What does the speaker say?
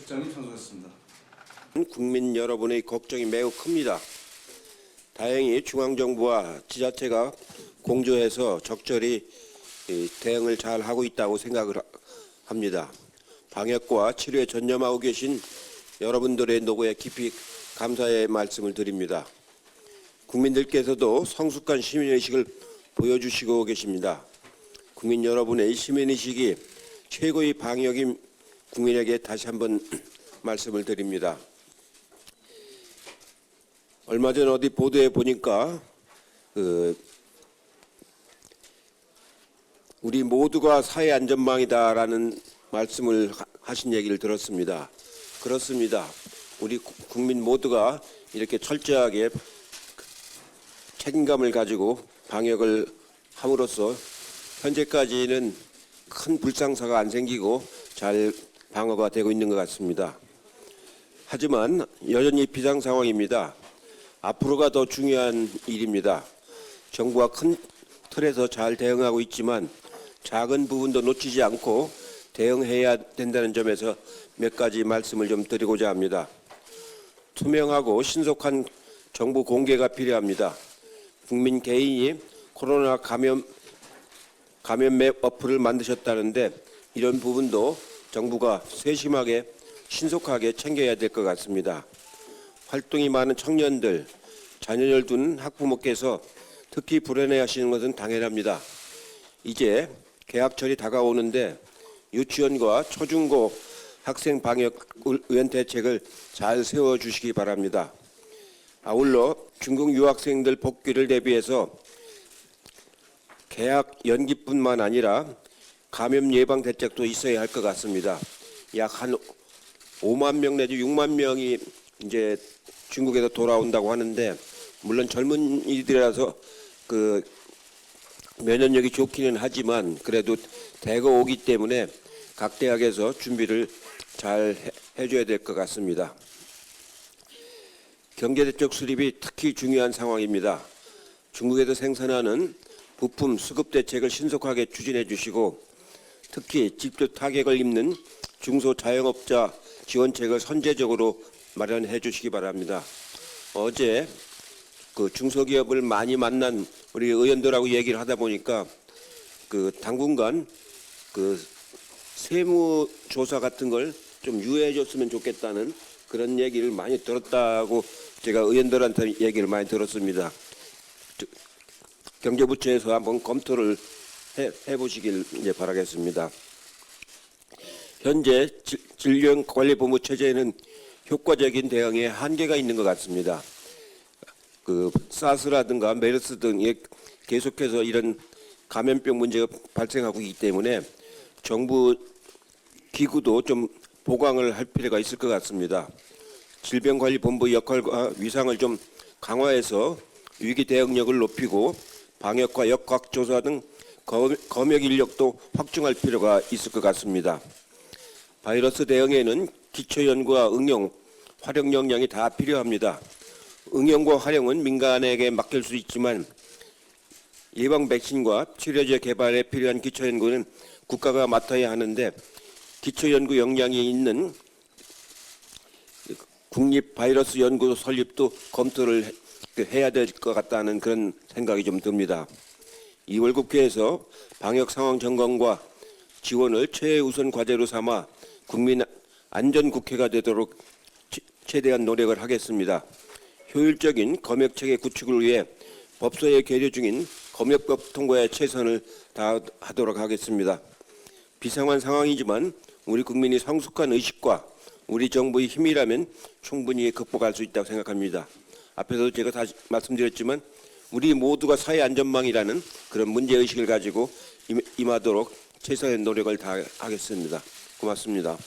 국장님 참석했습니다. 국민 여러분의 걱정이 매우 큽니다. 다행히 중앙정부와 지자체가 공조해서 적절히 대응을 잘 하고 있다고 생각을 합니다. 방역과 치료에 전념하고 계신 여러분들의 노고에 깊이 감사의 말씀을 드립니다. 국민들께서도 성숙한 시민의식을 보여주시고 계십니다. 국민 여러분의 시민의식이 최고의 방역인 국민에게 다시 한번 말씀을 드립니다. 얼마 전 어디 보도에 보니까 우리 모두가 사회 안전망이다라는 말씀을 하신 얘기를 들었습니다. 그렇습니다. 우리 국민 모두가 이렇게 철저하게 책임감을 가지고 방역을 함으로써 현재까지는 큰 불상사가 안 생기고 잘 방어가 되고 있는 것 같습니다. 하지만 여전히 비상 상황입니다. 앞으로가 더 중요한 일입니다. 정부가 큰 틀에서 잘 대응하고 있지만 작은 부분도 놓치지 않고 대응해야 된다는 점에서 몇 가지 말씀을 좀 드리고자 합니다. 투명하고 신속한 정보 공개가 필요합니다. 국민 개인이 코로나 감염맵 어플을 만드셨다는데 이런 부분도 정부가 세심하게 신속하게 챙겨야 될 것 같습니다. 활동이 많은 청년들, 자녀를 둔 학부모께서 특히 불안해하시는 것은 당연합니다. 이제 개학철이 다가오는데 유치원과 초중고 학생 방역 의원 대책을 잘 세워주시기 바랍니다. 아울러 중국 유학생들 복귀를 대비해서 개학 연기뿐만 아니라 감염 예방 대책도 있어야 할 것 같습니다. 약 한 5만 명 내지 6만 명이 이제 중국에서 돌아온다고 하는데 물론 젊은이들이라서 그 면역력이 좋기는 하지만 그래도 대거 오기 때문에 각 대학에서 준비를 잘 해줘야 될 것 같습니다. 경제적 수립이 특히 중요한 상황입니다. 중국에서 생산하는 부품 수급 대책을 신속하게 추진해 주시고 특히 직접 타격을 입는 중소자영업자 지원책을 선제적으로 마련해 주시기 바랍니다. 어제 그 중소기업을 많이 만난 우리 의원들하고 얘기를 하다 보니까 그 당분간 그 세무조사 같은 걸 좀 유예해 줬으면 좋겠다는 그런 얘기를 많이 들었다고 제가 의원들한테 얘기를 많이 들었습니다. 경제부처에서 한번 검토를 해보시길 이제 바라겠습니다. 현재 질병관리본부 체제에는 효과적인 대응에 한계가 있는 것 같습니다. 그 사스라든가 메르스 등에 계속해서 이런 감염병 문제가 발생하고 있기 때문에 정부 기구도 좀 보강을 할 필요가 있을 것 같습니다. 질병관리본부 역할과 위상을 좀 강화해서 위기 대응력을 높이고 방역과 역학조사 등 검역 인력도 확충할 필요가 있을 것 같습니다. 바이러스 대응에는 기초연구와 응용, 활용 역량이 다 필요합니다. 응용과 활용은 민간에게 맡길 수 있지만 예방 백신과 치료제 개발에 필요한 기초연구는 국가가 맡아야 하는데 기초연구 역량이 있는 국립바이러스연구소 설립도 검토를 해야 될 것 같다는 그런 생각이 좀 듭니다. 2월 국회에서 방역 상황 점검과 지원을 최우선 과제로 삼아 국민 안전 국회가 되도록 최대한 노력을 하겠습니다. 효율적인 검역체계 구축을 위해 법소에 계류 중인 검역법 통과에 최선을 다하도록 하겠습니다. 비상한 상황이지만 우리 국민이 성숙한 의식과 우리 정부의 힘이라면 충분히 극복할 수 있다고 생각합니다. 앞에서도 제가 다시 말씀드렸지만 우리 모두가 사회 안전망이라는 그런 문제의식을 가지고 임하도록 최선의 노력을 다하겠습니다. 고맙습니다.